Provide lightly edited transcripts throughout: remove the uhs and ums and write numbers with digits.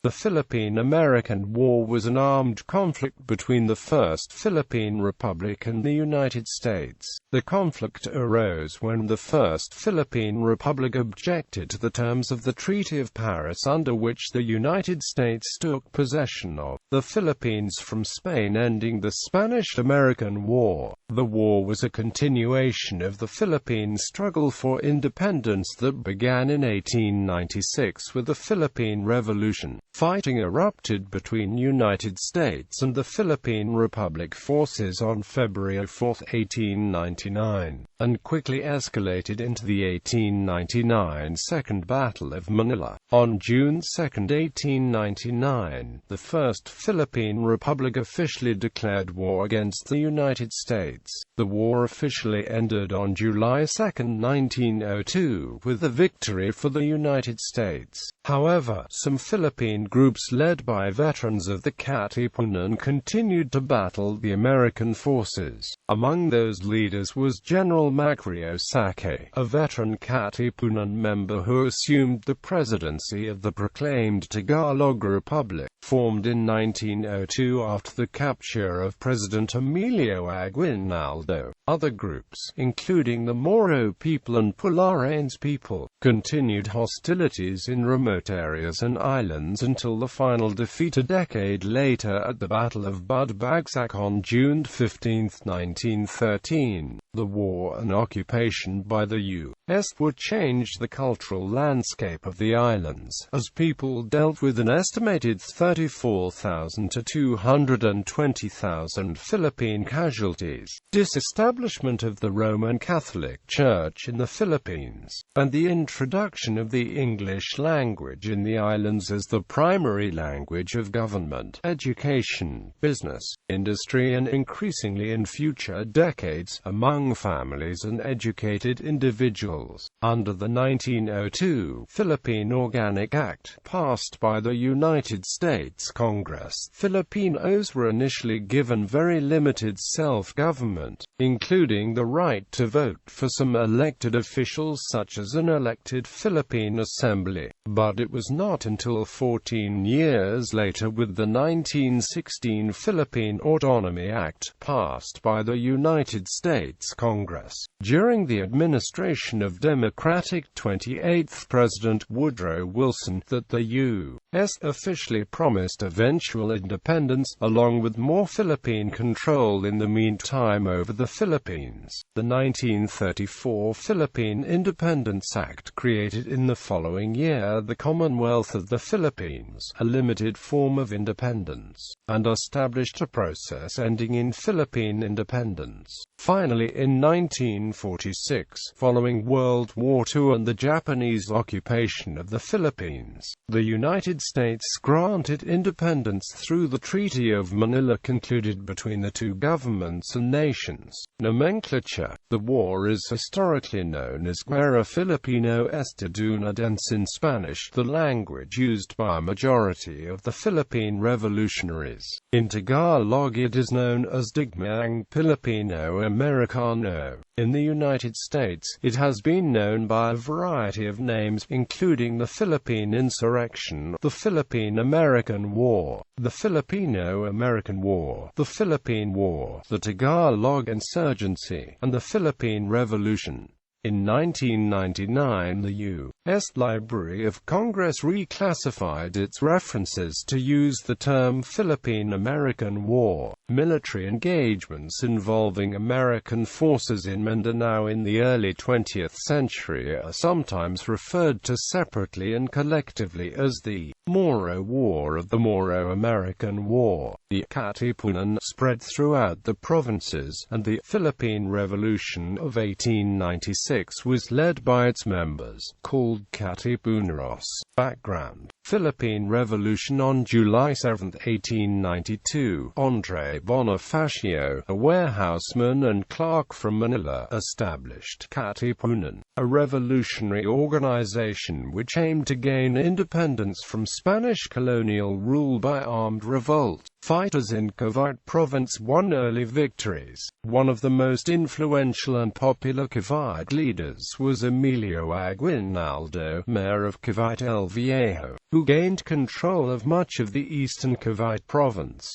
The Philippine-American War was an armed conflict between the First Philippine Republic and the United States. The conflict arose when the First Philippine Republic objected to the terms of the Treaty of Paris, under which the United States took possession of the Philippines from Spain, ending the Spanish-American War. The war was a continuation of the Philippine struggle for independence that began in 1896 with the Philippine Revolution.Fighting erupted between United States and the Philippine Republic forces on February 4, 1899, and quickly escalated into the 1899 Second Battle of Manila. On June 2, 1899, the First Philippine Republic officially declared war against the United States. The war officially ended on July 2, 1902, with a victory for the United States. However, some Philippine groups led by veterans of the Katipunan continued to battle the American forces. Among those leaders was General Macrio Sake, a veteran Katipunan member who assumed the presidency of the proclaimed Tagalog Republic, formed in 1902 after the capture of President Emilio Aguinaldo. Other groups, including the Moro people and Pularenes people, continued hostilities in remote areas and islands until the final defeat a decade later at the Battle of Budbagsak on June 15, 1913. The war and occupation by the U.S. would change the cultural landscape of the islands, as people dealt with an estimated 34,000 to 220,000 Philippine casualties, disestablishment of the Roman Catholic Church in the Philippines, and the introduction of the English language in the islands as the primary language of government, education, business, industry, and increasingly in future decades, among families and educated individuals. Under the 1902 Philippine Organic Act, passed by the United States Congress, Filipinos were initially given very limited self-government, including the right to vote for some elected officials such as an elected Philippine Assembly. But it was not until 14 years later, with the 1916 Philippine Autonomy Act, passed by the United States Congress, during the administration of Democratic 28th President Woodrow Wilson, that the U.S. officially promised eventual independence, along with more Philippine control in the meantime over the Philippines. The 1934 Philippine Independence Act created in the following year the Commonwealth of the Philippines, a limited form of independence, and established a process ending in Philippine independence. Finally, in 1946, following World War II and the Japanese occupation of the Philippines, the United States granted independence through the Treaty of Manila concluded between the two governments and nations. Nomenclature. The war is historically known as Guerra Filipino-Estadounidense in Spanish, the language used by a majority of the Philippine revolutionaries. In Tagalog it is known as Digmaang Pilipino-Americano. In the United States, it has been known by a variety of names, including the Philippine Insurrection, the Philippine-American War, the Filipino-American War, the Philippine War, the Tagalog Insurgency, and the Philippine Revolution. In 1999, the U.S. Library of Congress reclassified its references to use the term Philippine-American War. Military engagements involving American forces in Mindanao in the early 20th century are sometimes referred to separately and collectively as the Moro War or the Moro-American War. The Katipunan spread throughout the provinces, and the Philippine Revolution of 1896 was led by its members, called Katipuneros. Background: Philippine Revolution. On July 7, 1892, Andre Bonifacio, a warehouseman and clerk from Manila, established Katipunan, a revolutionary organization which aimed to gain independence from Spanish colonial rule by armed revolt. Fighters in Cavite Province won early victories. One of the most influential and popular Cavite leaders was Emilio Aguinaldo, mayor of Cavite El Viejo, who gained control of much of the eastern Cavite province.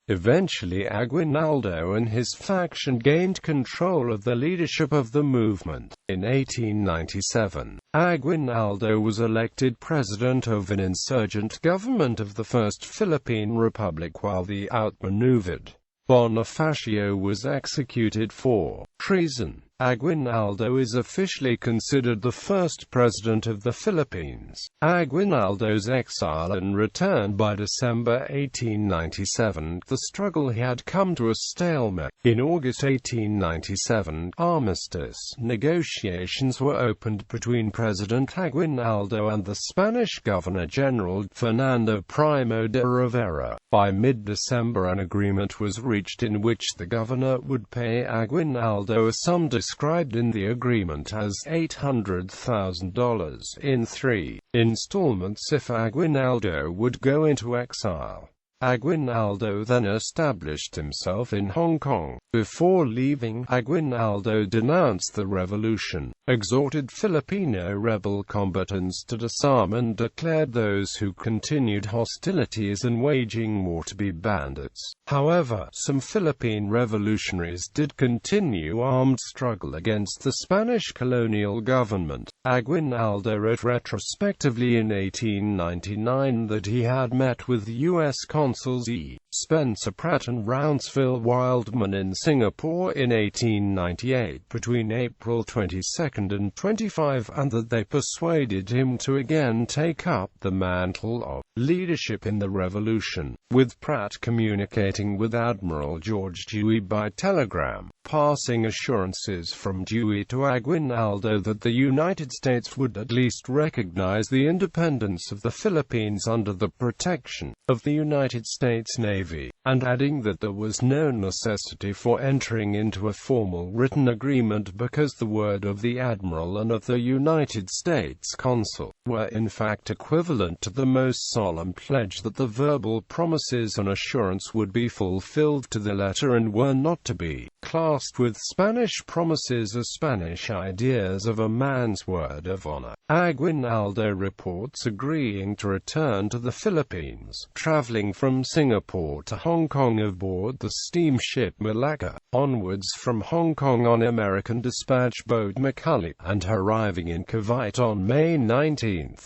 Eventually Aguinaldo and his faction gained control of the leadership of the movement. In 1897, Aguinaldo was elected president of an insurgent government of the First Philippine Republic while the outmaneuvered Bonifacio was executed for treason. Aguinaldo is officially considered the first president of the Philippines. Aguinaldo's exile and return by December 1897, the struggle had come to a stalemate. In August 1897, armistice negotiations were opened between President Aguinaldo and the Spanish Governor-General, Fernando Primo de Rivera. By mid-December an agreement was reached in which the governor would pay Aguinaldo a sum described in the agreement as $800,000 in 3 installments if Aguinaldo would go into exile. Aguinaldo then established himself in Hong Kong. Before leaving, Aguinaldo denounced the revolution, exhorted Filipino rebel combatants to disarm and declared those who continued hostilities and waging war to be bandits. However, some Philippine revolutionaries did continue armed struggle against the Spanish colonial government. Aguinaldo wrote retrospectively in 1899 that he had met with U.S. Consuls E. Spencer Pratt and Rounceville Wildman in Singapore in 1898 between April 22 and 25, and that they persuaded him to again take up the mantle of leadership in the revolution, with Pratt communicating with Admiral George Dewey by telegram, passing assurances from Dewey to Aguinaldo that the United States would at least recognize the independence of the Philippines under the protection of the United States Navy, and adding that there was no necessity for entering into a formal written agreement because the word of the Admiral and of the United States Consul were in fact equivalent to the most solemn pledge that the verbal promises and assurance would be fulfilled to the letter and were not to be classed with Spanish promises or Spanish ideas of a man's word of honor. Aguinaldo reports agreeing to return to the Philippines, traveling from Singapore to Hong Kong aboard the steamship Malacca, onwards from Hong Kong on American dispatch boat Macaulay, and arriving in Cavite on May 19.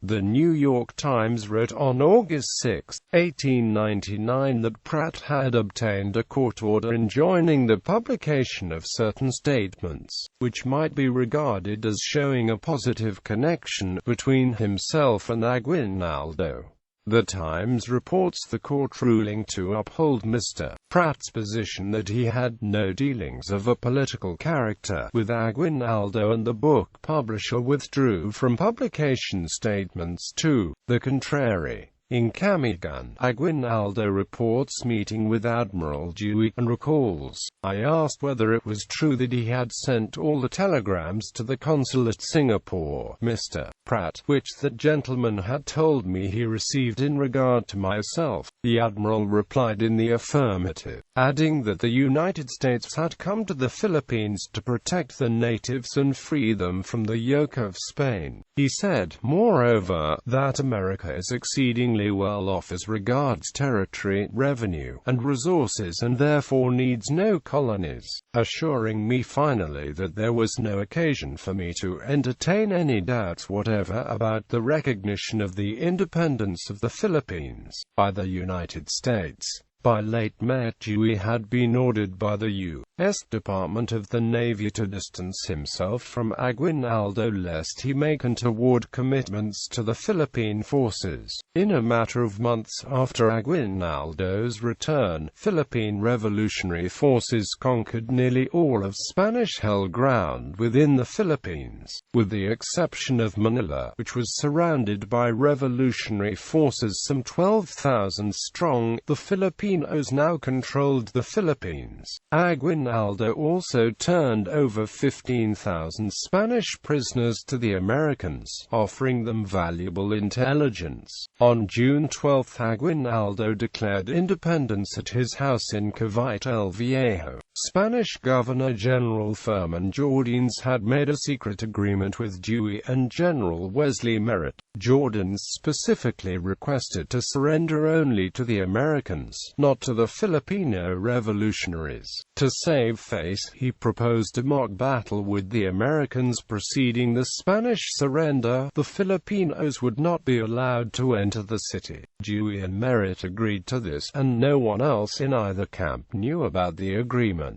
The New York Times wrote on August 6, 1899 that Pratt had obtained a court order enjoining the publication of certain statements, which might be regarded as showing a positive connection between himself and Aguinaldo. The Times reports the court ruling to uphold Mr. Pratt's position that he had no dealings of a political character with Aguinaldo, and the book publisher withdrew from publication statements to the contrary. In Camigan, Aguinaldo reports meeting with Admiral Dewey, and recalls, "I asked whether it was true that he had sent all the telegrams to the consul at Singapore, Mr. Pratt, which that gentleman had told me he received in regard to myself." The Admiral replied in the affirmative, adding that the United States had come to the Philippines to protect the natives and free them from the yoke of Spain. He said, moreover, that America is exceedingly well off as regards territory, revenue, and resources, and therefore needs no colonies, assuring me finally that there was no occasion for me to entertain any doubts whatever about the recognition of the independence of the Philippines by the United States. By late May, Dewey had been ordered by the U.S. Department of the Navy to distance himself from Aguinaldo lest he make untoward commitments to the Philippine forces. In a matter of months after Aguinaldo's return, Philippine revolutionary forces conquered nearly all of Spanish-held ground within the Philippines, with the exception of Manila, which was surrounded by revolutionary forces some 12,000 strong. The Philippine Filipinos now controlled the Philippines. Aguinaldo also turned over 15,000 Spanish prisoners to the Americans, offering them valuable intelligence. On June 12, Aguinaldo declared independence at his house in Cavite el Viejo. Spanish Governor-General Firmin Jordines had made a secret agreement with Dewey and General Wesley Merritt. Jordines specifically requested to surrender only to the Americans, not to the Filipino revolutionaries. To save face, he proposed a mock battle with the Americans preceding the Spanish surrender. The Filipinos would not be allowed to enter the city. Dewey and Merritt agreed to this, and no one else in either camp knew about the agreement.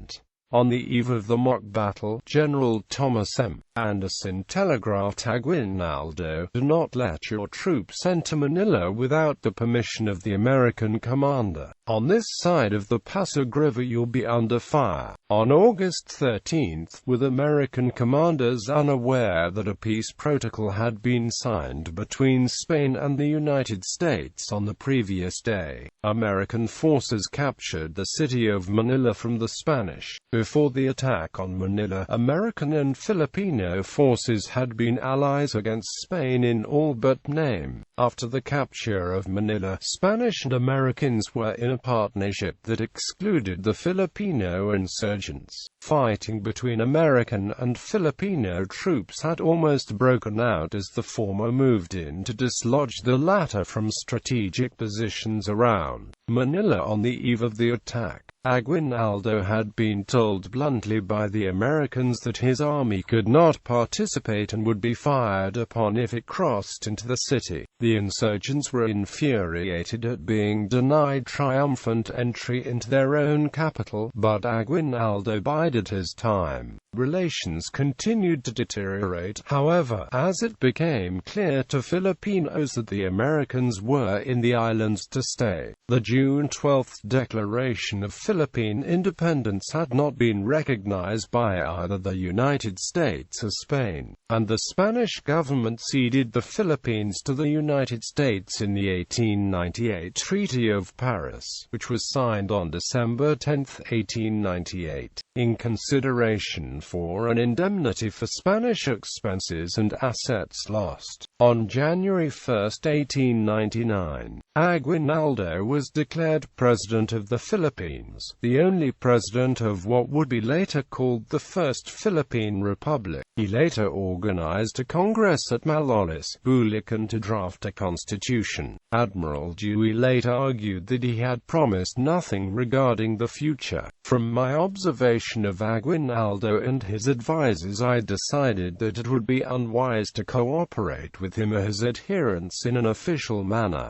On the eve of the mock battle, General Thomas M. Anderson telegraphed Aguinaldo, "Do not let your troops enter Manila without the permission of the American commander. On this side of the Pasig River you'll be under fire." On August 13, with American commanders unaware that a peace protocol had been signed between Spain and the United States on the previous day, American forces captured the city of Manila from the Spanish. Before the attack on Manila, American and Filipino forces had been allies against Spain in all but name. After the capture of Manila, Spanish and Americans were in a partnership that excluded the Filipino insurgents. Fighting between American and Filipino troops had almost broken out as the former moved in to dislodge the latter from strategic positions around Manila on the eve of the attack. Aguinaldo had been told bluntly by the Americans that his army could not participate and would be fired upon if it crossed into the city. The insurgents were infuriated at being denied triumphant entry into their own capital, but Aguinaldo bided his time. Relations continued to deteriorate, however, as it became clear to Filipinos that the Americans were in the islands to stay. The June 12 Declaration of Philippine Independence had not been recognized by either the United States or Spain, and the Spanish government ceded the Philippines to the United States in the 1898 Treaty of Paris, which was signed on December 10, 1898, in consideration for an indemnity for Spanish expenses and assets lost. On January 1, 1899, Aguinaldo was declared President of the Philippines, the only president of what would be later called the First Philippine Republic. He later organized a congress at Malolos, Bulacan to draft a constitution. Admiral Dewey later argued that he had promised nothing regarding the future. From my observation of Aguinaldo and his advisors, I decided that it would be unwise to cooperate with him or his adherents in an official manner.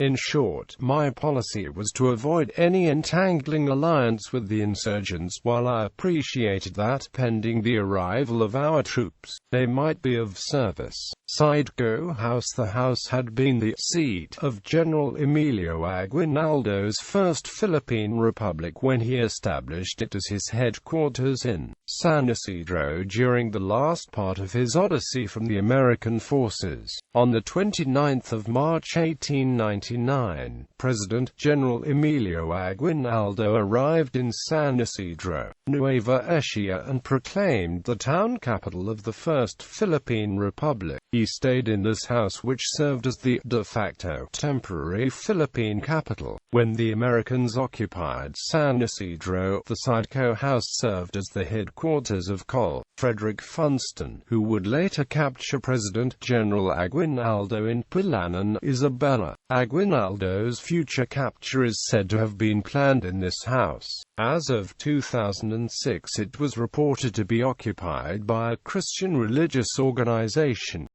In short, my policy was to avoid any entangling alliance with the insurgents, while I appreciated that, pending the arrival of our troops, they might be of service. Sideco House. The house had been the seat of General Emilio Aguinaldo's First Philippine Republic when he established it as his headquarters in San Isidro during the last part of his odyssey from the American forces. On the 29th of March 1899, President General Emilio Aguinaldo arrived in San Isidro, Nueva Ecija, and proclaimed the town capital of the First Philippine Republic. He stayed in this house, which served as the de facto temporary Philippine capital. When the Americans occupied San Isidro, the Sideco House served as the headquarters of Col. Frederick Funston, who would later capture President General Aguinaldo in Palanan, Isabela. Aguinaldo's future capture is said to have been planned in this house. As of 2006, it was reported to be occupied by a Christian religious organization.